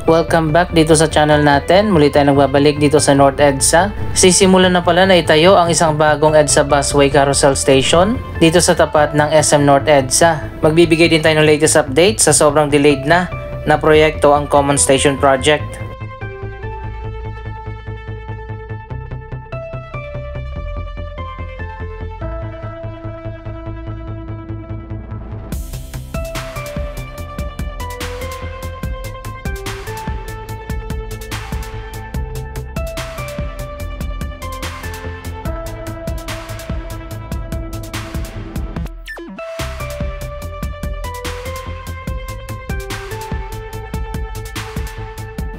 Welcome back dito sa channel natin. Muli tayo nagbabalik dito sa North EDSA. Sisimulan na pala na itayo ang isang bagong EDSA Busway Carousel Station dito sa tapat ng SM North EDSA. Magbibigay din tayo ng latest update sa sobrang delayed na proyekto ang Common Station Project.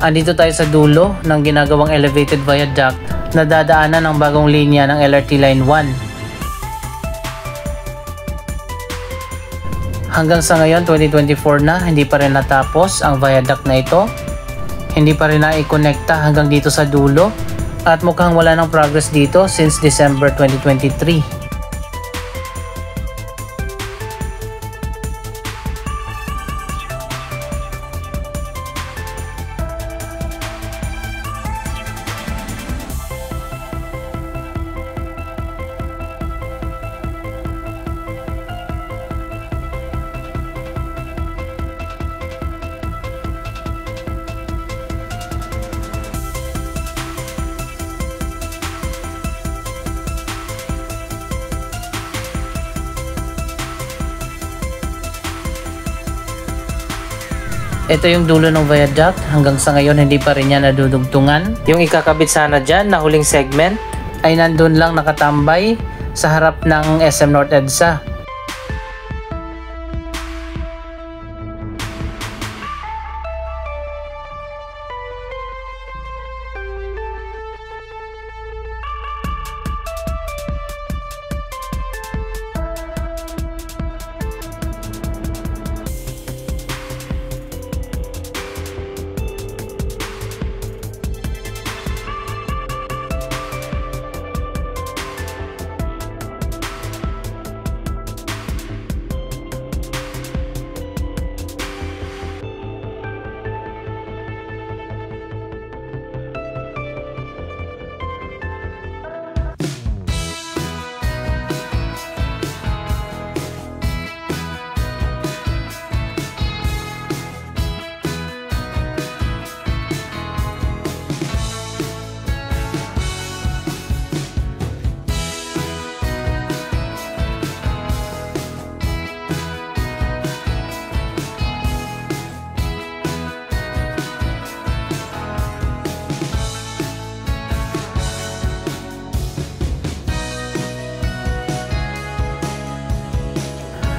Andito tayo sa dulo ng ginagawang elevated viaduct na dadaanan ng bagong linya ng LRT Line 1. Hanggang sa ngayon 2024 na, hindi pa rin natapos ang viaduct na ito. Hindi pa rin naikonekta hanggang dito sa dulo at mukhang wala ng progress dito since December 2023. Ito yung dulo ng viaduct, hanggang sa ngayon hindi pa rin niya nadudugtungan. Yung ikakabit sana dyan na huling segment ay nandun lang nakatambay sa harap ng SM North EDSA.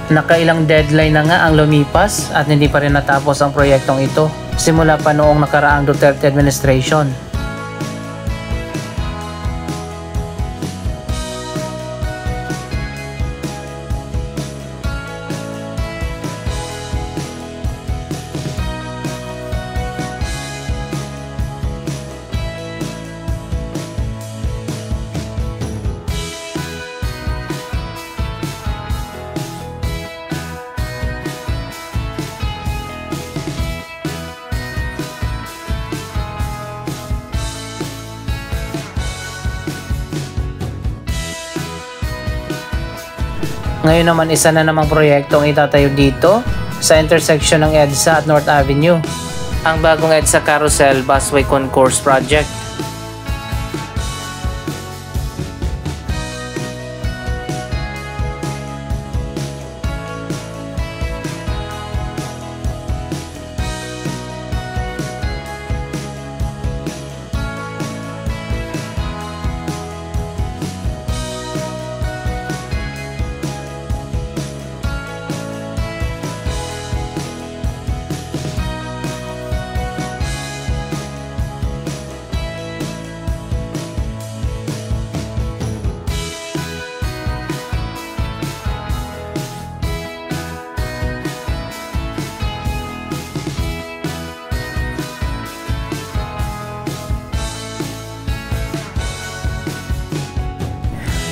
Nakailang deadline na nga ang lumipas at hindi pa rin natapos ang proyektong ito simula pa noong nakaraang Duterte administration. Ngayon naman isa na namang proyektong itatayo dito sa intersection ng EDSA at North Avenue, ang bagong EDSA Carousel Busway Concourse Project.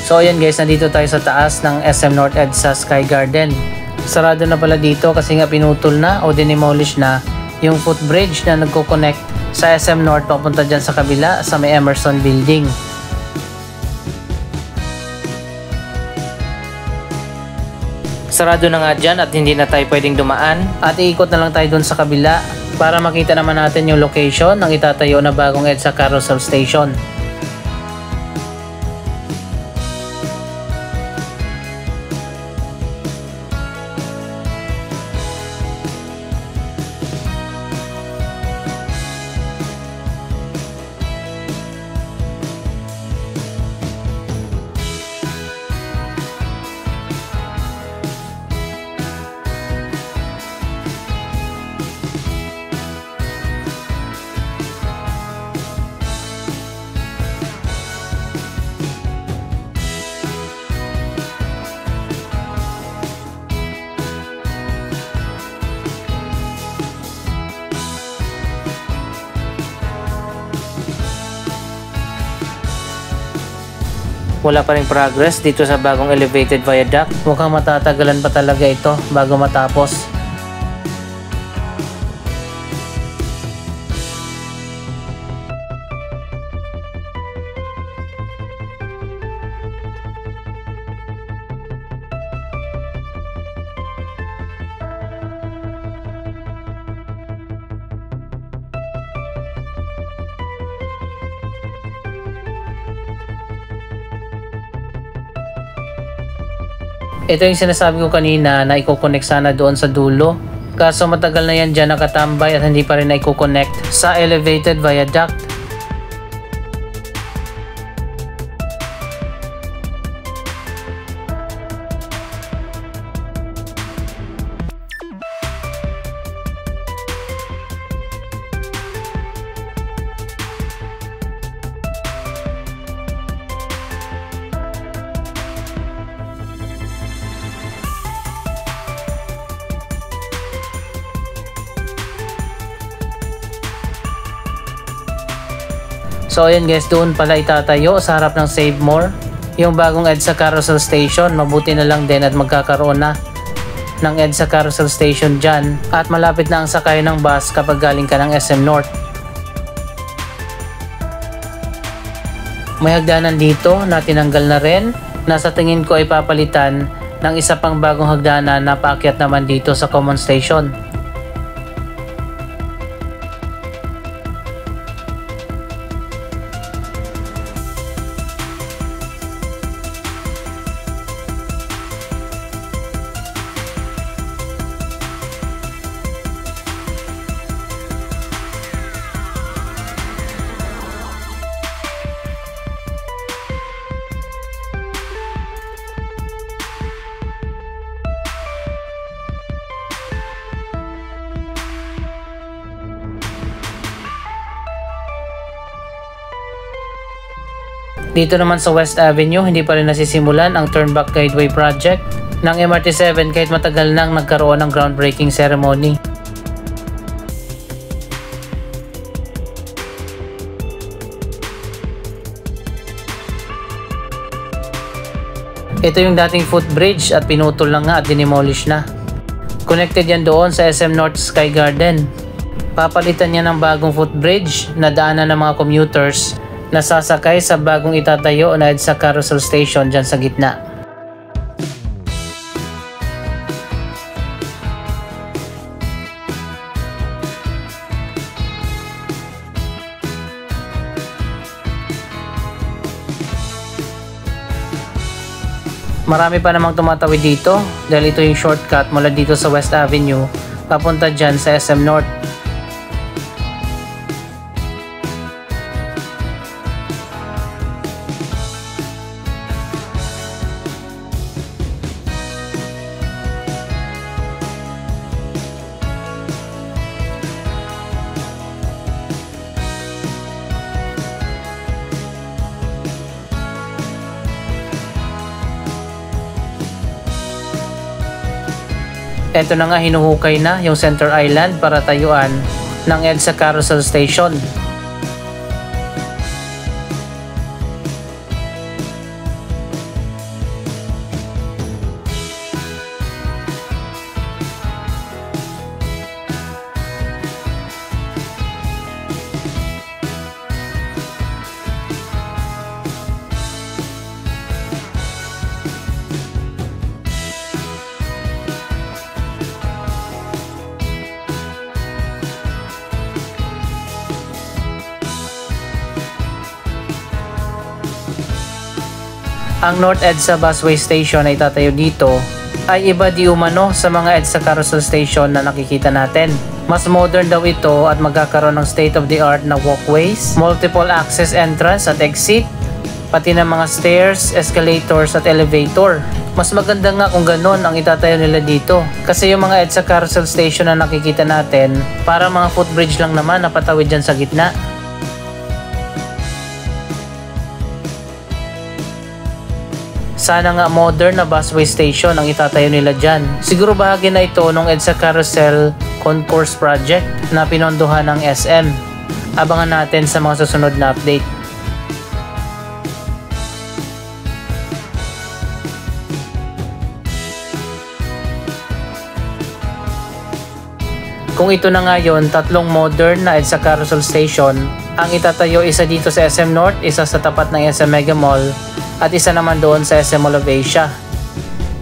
So ayan guys, nandito tayo sa taas ng SM North EDSA Sky Garden. Sarado na pala dito kasi nga pinutol na o dinemolish na yung footbridge na nagko-connect sa SM North papunta dyan sa kabila sa may Emerson Building. Sarado na nga dyan at hindi na tayo pwedeng dumaan at iikot na lang tayo dun sa kabila para makita naman natin yung location ng itatayo na bagong EDSA Carousel Station. Wala pa ring progress dito sa bagong elevated viaduct. Mukhang matatagalan pa talaga ito bago matapos. Ito yung sinasabi ko kanina na i-connect sana doon sa dulo. Kaso matagal na yan dyan nakatambay at hindi pa rin na i-connect sa elevated viaduct. So ayan guys, doon pala itatayo sa harap ng Save More yung bagong EDSA Carousel Station. Mabuti na lang din at magkakaroon na ng EDSA Carousel Station dyan at malapit na ang sakay ng bus kapag galing ka ng SM North. May hagdanan dito na tinanggal na rin na sa tingin ko ay papalitan ng isa pang bagong hagdanan na paakyat naman dito sa Common Station. Dito naman sa West Avenue, hindi pa rin nasisimulan ang Turnback Guideway Project ng MRT7 kahit matagal nang nagkaroon ng groundbreaking ceremony. Ito yung dating footbridge at pinutol lang nga at dinemolish na. Connected yan doon sa SM North Sky Garden. Papalitan niya ng bagong footbridge na daanan ng mga commuters na sasakay sa bagong itatayo na EDSA Carousel Station dyan sa gitna. Marami pa namang tumatawid dito dahil ito yung shortcut mula dito sa West Avenue papunta dyan sa SM North. Eto na nga, hinuhukay na yung Center Island para tayuan ng EDSA Carousel Station. Ang North EDSA Busway Station na itatayo dito ay iba di umano sa mga EDSA Carousel Station na nakikita natin. Mas modern daw ito at magkakaroon ng state-of-the-art na walkways, multiple access entrance at exit, pati ng mga stairs, escalators at elevator. Mas maganda nga kung ganon ang itatayo nila dito. Kasi yung mga EDSA Carousel Station na nakikita natin, para mga footbridge lang naman na patawid dyan sa gitna. Sana nga modern na busway station ang itatayo nila dyan. Siguro bahagi na ito ng EDSA Carousel Concourse Project na pinondohan ng SM. Abangan natin sa mga susunod na update. Kung ito na ngayon, tatlong modern na EDSA Carousel Station ang itatayo, isa dito sa SM North, isa sa tapat ng SM Mega Mall, at isa naman doon sa SM Mall of Asia.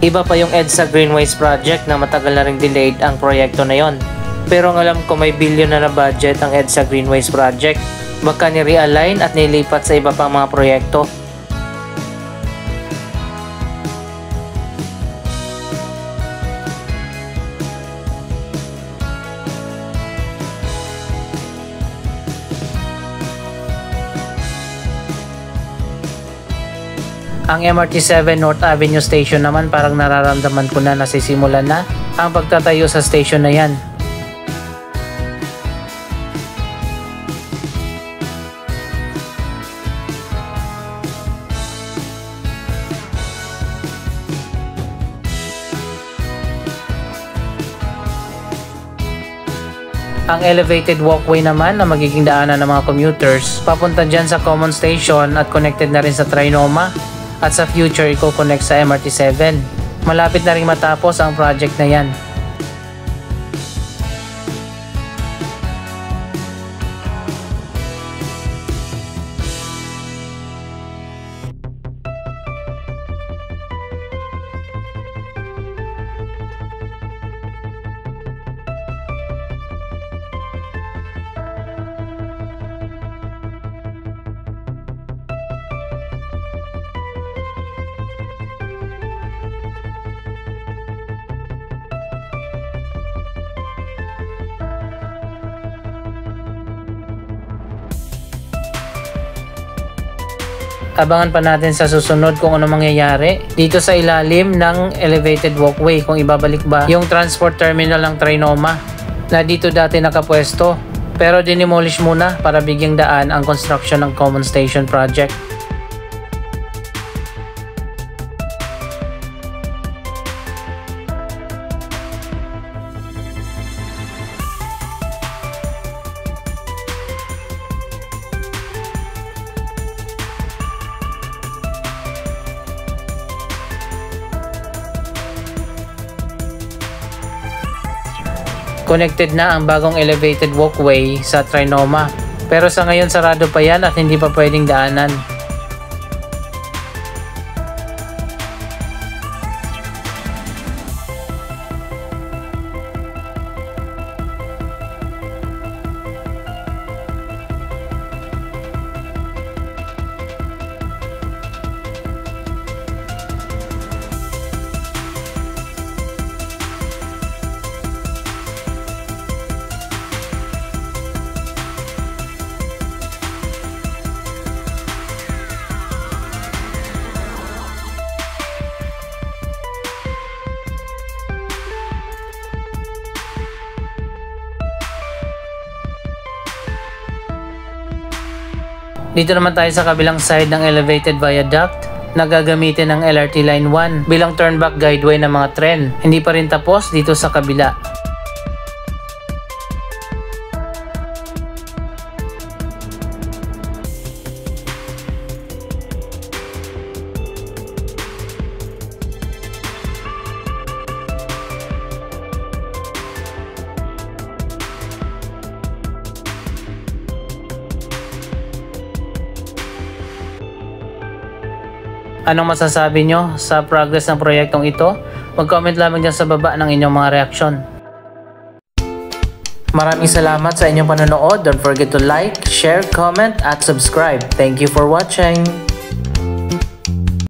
Iba pa yung EDSA Greenways Project na matagal na ring delayed ang proyekto na yon. Pero ang alam ko may billion na budget ang EDSA Greenways Project. Baka ni-realign at nilipat sa iba pang mga proyekto. Ang MRT-7 North Avenue Station naman, parang nararamdaman ko na nasisimulan na ang pagtatayo sa station na yan. Ang elevated walkway naman na magiging daanan ng mga commuters papunta dyan sa common station at connected na rin sa Trinoma. At sa future, i-connect sa MRT-7. Malapit na rin matapos ang project na yan. Abangan pa natin sa susunod kung ano mangyayari dito sa ilalim ng elevated walkway, kung ibabalik ba yung transport terminal ng Trinoma na dito dati nakapwesto, pero dinimolish muna para bigyang daan ang construction ng Common Station Project. Connected na ang bagong elevated walkway sa Trinoma, pero sa ngayon sarado pa yan at hindi pa pwedeng daanan. Dito naman tayo sa kabilang side ng elevated viaduct na gagamitin ng LRT Line 1 bilang turnback guideway ng mga tren. Hindi pa rin tapos dito sa kabila. Anong masasabi nyo sa progress ng proyektong ito? Mag-comment lamang dyan sa baba ng inyong mga reaksyon. Maraming salamat sa inyong panonood. Don't forget to like, share, comment, at subscribe. Thank you for watching!